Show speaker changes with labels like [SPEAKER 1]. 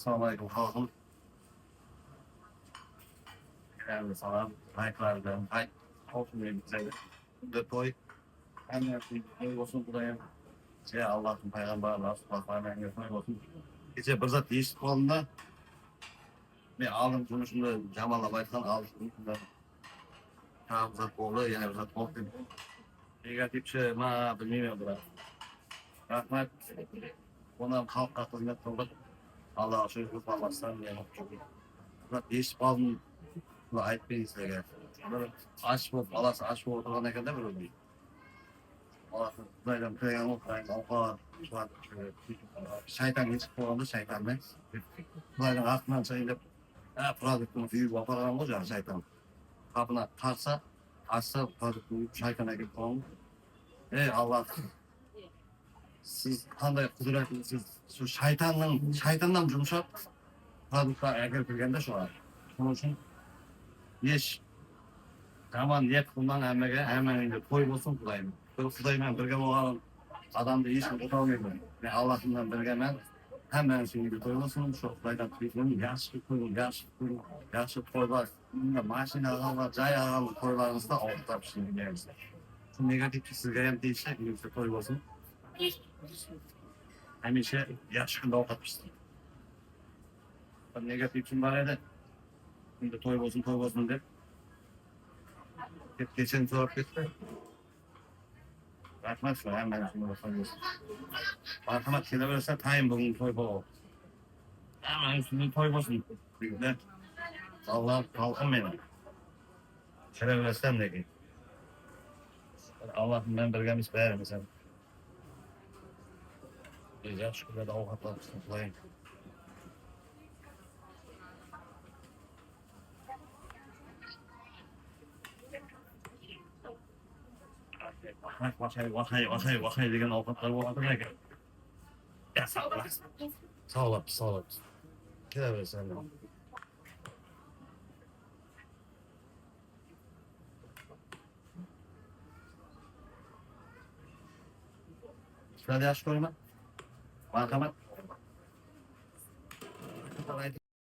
[SPEAKER 1] Assalamualaikum halkım. Yani sana like'lardan, like olsun diye bize de toy. Hem yapayım, olsun buraya. Allah'ın peygamberine, Allah'ın yapmayı olsun. Gece bir zat değişik kolunda ve alın konusunda Cemal'la Baykan alın konusunda tam zat oldu, yani bir zat oldu. Negatif şey, ma bilmiyorum bura. Rahmet, ona halk katılımda kıldık. Allah'a şükür kurtarmazsan yani. Zat değişik kolunda ayıp size. Aç bu, Allah'a aç bu oturana kadar böyle oluyor. Allah'ın Zaydan peygamber Allah'a şu an şeytan hiç kullandı şeytanla. Zaydan aklından sayılıp produktunu büyük vaparan olacak şeytan. Kapına kalsa açsa produktunu şeytana gibi kullandı. Allah siz kanday kudretlisiniz. Şu şeytandan yumuşak produktlar eğer bilgende şu an. Bunun için yeş zaman yet bundan hemen ince koy olsun kudayım. Kudayım birge olalım. Adam da iyisini tutamıyorum. Ve Allah'ından birgemen hemen şimdi koymasın çok fayda kıyım yaşlı koyun yaşlı koylar maaşını alalım cay alalım koylarınızda ortak şimdi geliriz. Şu negatif sizge hem değişecek yoksa koymasın. Hem işe yaşlı da ortakmıştır. Negatif için bana da şimdi toy bozun de. Hep geçen sohbet etti. Bakmaz mı hemen şimdi bakıyorsun. Bakmak şeyler verirsen time bugün toy bol. Hemen şimdi toy bozun. Büyükler. Allah kalkın benim. Şeref versem de ki. Allah'ım ben birgemiz beğerim sen. Güzel şükürler de avukatlar tutuklayın. Vakay degen avukatlar bu adı ne ki? Ya sağ olasın. Sağ olasın. Şeref versem de. Şurada yaş koyma. Markamat.